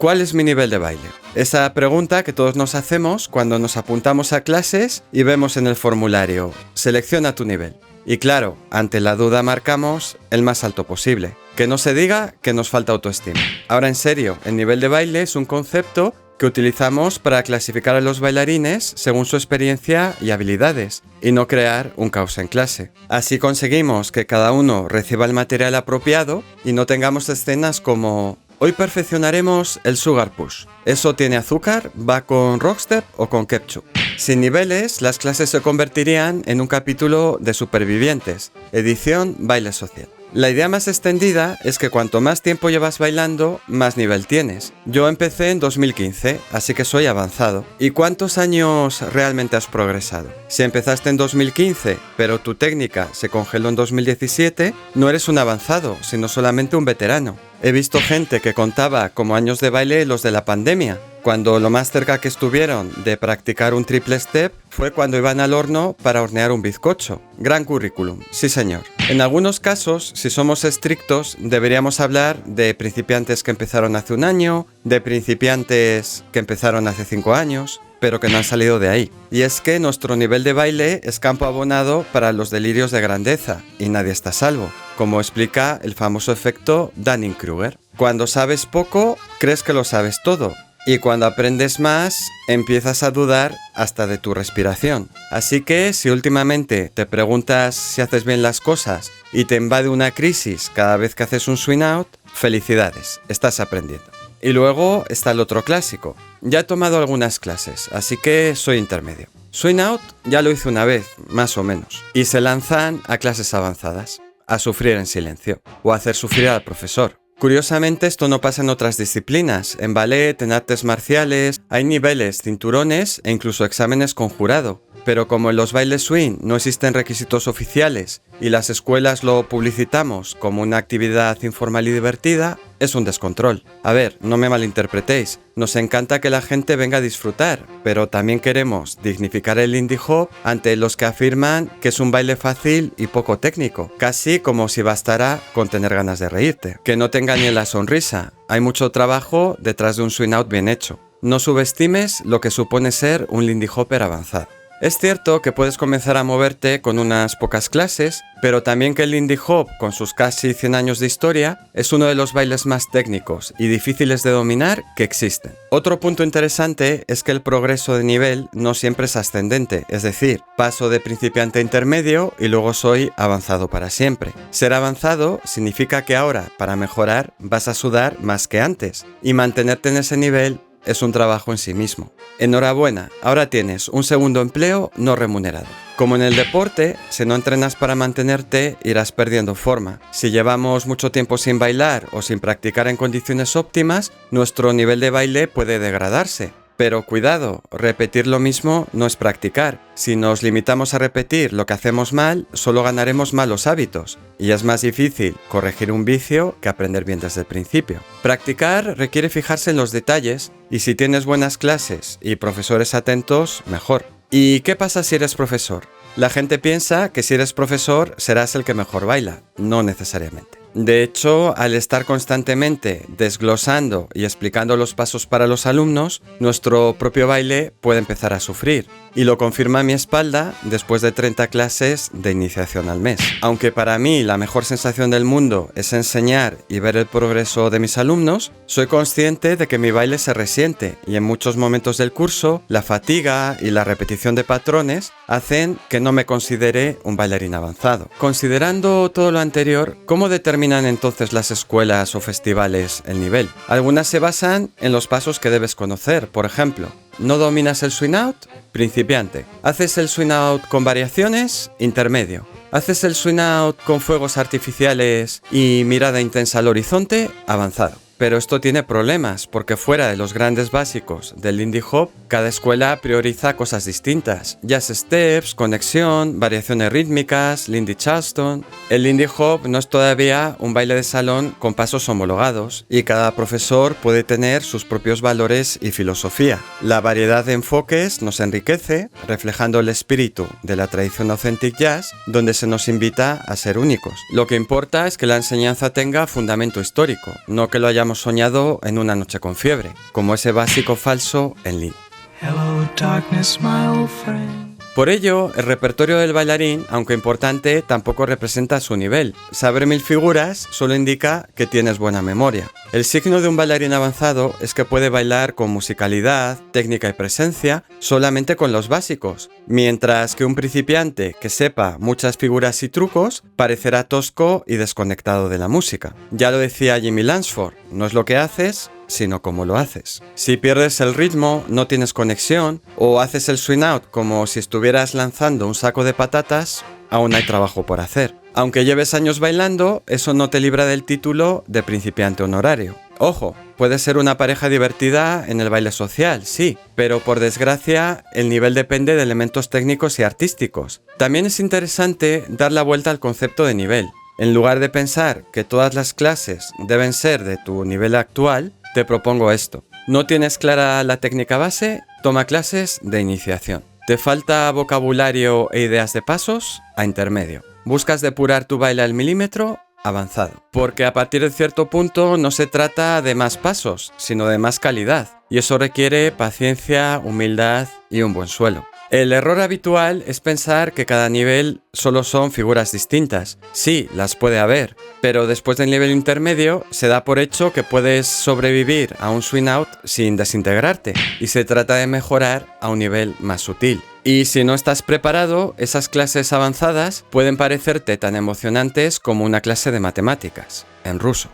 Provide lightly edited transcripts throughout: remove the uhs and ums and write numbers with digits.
¿Cuál es mi nivel de baile? Esa pregunta que todos nos hacemos cuando nos apuntamos a clases y vemos en el formulario, selecciona tu nivel. Y claro, ante la duda marcamos el más alto posible. Que no se diga que nos falta autoestima. Ahora en serio, el nivel de baile es un concepto que utilizamos para clasificar a los bailarines según su experiencia y habilidades, y no crear un caos en clase. Así conseguimos que cada uno reciba el material apropiado y no tengamos escenas como hoy perfeccionaremos el Sugar Push. Eso tiene azúcar, va con rockstep o con ketchup. Sin niveles, las clases se convertirían en un capítulo de Supervivientes, edición baile social. La idea más extendida es que cuanto más tiempo llevas bailando, más nivel tienes. Yo empecé en 2015, así que soy avanzado. ¿Y cuántos años realmente has progresado? Si empezaste en 2015, pero tu técnica se congeló en 2017, no eres un avanzado, sino solamente un veterano. He visto gente que contaba como años de baile los de la pandemia, cuando lo más cerca que estuvieron de practicar un triple step fue cuando iban al horno para hornear un bizcocho. Gran currículum, sí señor. En algunos casos, si somos estrictos, deberíamos hablar de principiantes que empezaron hace un año, de principiantes que empezaron hace 5 años, pero que no han salido de ahí. Y es que nuestro nivel de baile es campo abonado para los delirios de grandeza, y nadie está a salvo, como explica el famoso efecto Dunning-Kruger. Cuando sabes poco, crees que lo sabes todo. Y cuando aprendes más, empiezas a dudar hasta de tu respiración. Así que si últimamente te preguntas si haces bien las cosas y te invade una crisis cada vez que haces un swing out, felicidades, estás aprendiendo. Y luego está el otro clásico. Ya he tomado algunas clases, así que soy intermedio. Swing out ya lo hice una vez, más o menos. Y se lanzan a clases avanzadas, a sufrir en silencio, o a hacer sufrir al profesor. Curiosamente, esto no pasa en otras disciplinas. En ballet, en artes marciales, hay niveles, cinturones e incluso exámenes con jurado. Pero como en los bailes swing no existen requisitos oficiales y las escuelas lo publicitamos como una actividad informal y divertida, es un descontrol. A ver, no me malinterpretéis, nos encanta que la gente venga a disfrutar, pero también queremos dignificar el Lindy Hop ante los que afirman que es un baile fácil y poco técnico, casi como si bastara con tener ganas de reírte. Que no te engañe la sonrisa, hay mucho trabajo detrás de un swing out bien hecho. No subestimes lo que supone ser un Lindy Hopper avanzado. Es cierto que puedes comenzar a moverte con unas pocas clases, pero también que el Lindy Hop, con sus casi 100 años de historia, es uno de los bailes más técnicos y difíciles de dominar que existen. Otro punto interesante es que el progreso de nivel no siempre es ascendente, es decir, paso de principiante a intermedio y luego soy avanzado para siempre. Ser avanzado significa que ahora, para mejorar, vas a sudar más que antes, y mantenerte en ese nivel es un trabajo en sí mismo. Enhorabuena, ahora tienes un segundo empleo no remunerado. Como en el deporte, si no entrenas para mantenerte, irás perdiendo forma. Si llevamos mucho tiempo sin bailar o sin practicar en condiciones óptimas, nuestro nivel de baile puede degradarse. Pero cuidado, repetir lo mismo no es practicar. Si nos limitamos a repetir lo que hacemos mal, solo ganaremos malos hábitos. Y es más difícil corregir un vicio que aprender bien desde el principio. Practicar requiere fijarse en los detalles, y si tienes buenas clases y profesores atentos, mejor. ¿Y qué pasa si eres profesor? La gente piensa que si eres profesor serás el que mejor baila. No necesariamente. De hecho, al estar constantemente desglosando y explicando los pasos para los alumnos, nuestro propio baile puede empezar a sufrir. Y lo confirma mi espalda después de 30 clases de iniciación al mes. Aunque para mí la mejor sensación del mundo es enseñar y ver el progreso de mis alumnos, soy consciente de que mi baile se resiente y en muchos momentos del curso, la fatiga y la repetición de patrones hacen que no me considere un bailarín avanzado. Considerando todo lo anterior, ¿cómo determinan entonces las escuelas o festivales el nivel? Algunas se basan en los pasos que debes conocer, por ejemplo. ¿No dominas el swing out? Principiante. ¿Haces el swing out con variaciones? Intermedio. ¿Haces el swing out con fuegos artificiales y mirada intensa al horizonte? Avanzado. Pero esto tiene problemas, porque fuera de los grandes básicos del Lindy Hop, cada escuela prioriza cosas distintas. Jazz steps, conexión, variaciones rítmicas, Lindy Charleston. El Lindy Hop no es todavía un baile de salón con pasos homologados, y cada profesor puede tener sus propios valores y filosofía. La variedad de enfoques nos enriquece, reflejando el espíritu de la tradición authentic jazz, donde se nos invita a ser únicos. Lo que importa es que la enseñanza tenga fundamento histórico, no que lo hayamos hayamos soñado en una noche con fiebre, como ese básico falso en Lee. Hello, darkness, my old friend. Por ello, el repertorio del bailarín, aunque importante, tampoco representa su nivel. Saber 1000 figuras solo indica que tienes buena memoria. El signo de un bailarín avanzado es que puede bailar con musicalidad, técnica y presencia solamente con los básicos, mientras que un principiante que sepa muchas figuras y trucos parecerá tosco y desconectado de la música. Ya lo decía Jimmy Lansford, no es lo que haces, sino cómo lo haces. Si pierdes el ritmo, no tienes conexión, o haces el swing out como si estuvieras lanzando un saco de patatas, aún hay trabajo por hacer. Aunque lleves años bailando, eso no te libra del título de principiante honorario. Ojo, puede ser una pareja divertida en el baile social, sí, pero por desgracia el nivel depende de elementos técnicos y artísticos. También es interesante dar la vuelta al concepto de nivel. En lugar de pensar que todas las clases deben ser de tu nivel actual, te propongo esto. ¿No tienes clara la técnica base? Toma clases de iniciación. ¿Te falta vocabulario e ideas de pasos? A intermedio. ¿Buscas depurar tu baile al milímetro? Avanzado. Porque a partir de cierto punto no se trata de más pasos, sino de más calidad. Y eso requiere paciencia, humildad y un buen suelo. El error habitual es pensar que cada nivel solo son figuras distintas. Sí, las puede haber, pero después del nivel intermedio se da por hecho que puedes sobrevivir a un swing out sin desintegrarte, y se trata de mejorar a un nivel más sutil. Y si no estás preparado, esas clases avanzadas pueden parecerte tan emocionantes como una clase de matemáticas, en ruso.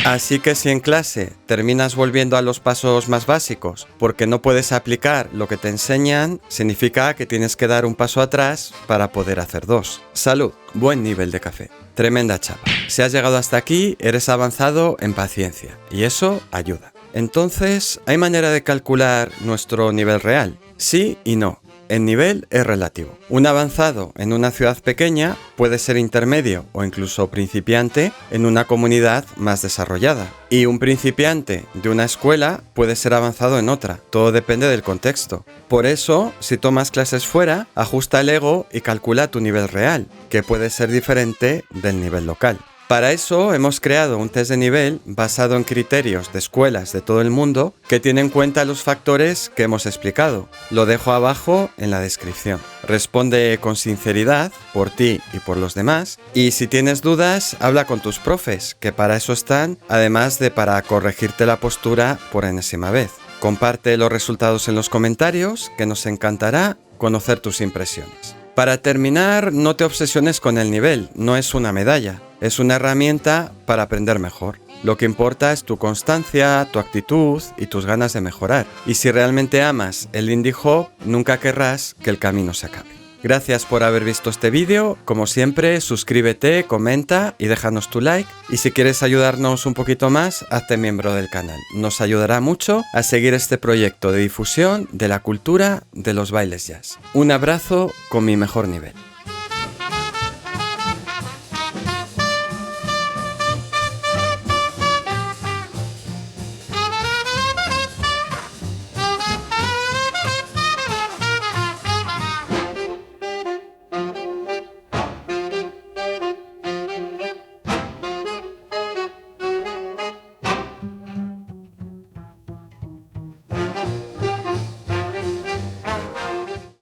Así que si en clase terminas volviendo a los pasos más básicos porque no puedes aplicar lo que te enseñan, significa que tienes que dar un paso atrás para poder hacer dos. Salud, buen nivel de café. Tremenda chapa. Si has llegado hasta aquí, eres avanzado en paciencia y eso ayuda. Entonces, ¿hay manera de calcular nuestro nivel real? Sí y no. El nivel es relativo. Un avanzado en una ciudad pequeña puede ser intermedio o incluso principiante en una comunidad más desarrollada. Y un principiante de una escuela puede ser avanzado en otra. Todo depende del contexto. Por eso, si tomas clases fuera, ajusta el ego y calcula tu nivel real, que puede ser diferente del nivel local. Para eso hemos creado un test de nivel basado en criterios de escuelas de todo el mundo que tiene en cuenta los factores que hemos explicado. Lo dejo abajo en la descripción. Responde con sinceridad por ti y por los demás, y si tienes dudas, habla con tus profes, que para eso están, además de para corregirte la postura por enésima vez. Comparte los resultados en los comentarios, que nos encantará conocer tus impresiones. Para terminar, no te obsesiones con el nivel, no es una medalla, es una herramienta para aprender mejor. Lo que importa es tu constancia, tu actitud y tus ganas de mejorar. Y si realmente amas el Lindy Hop, nunca querrás que el camino se acabe. Gracias por haber visto este vídeo. Como siempre, suscríbete, comenta y déjanos tu like. Y si quieres ayudarnos un poquito más, hazte miembro del canal. Nos ayudará mucho a seguir este proyecto de difusión de la cultura de los bailes jazz. Un abrazo con mi mejor nivel.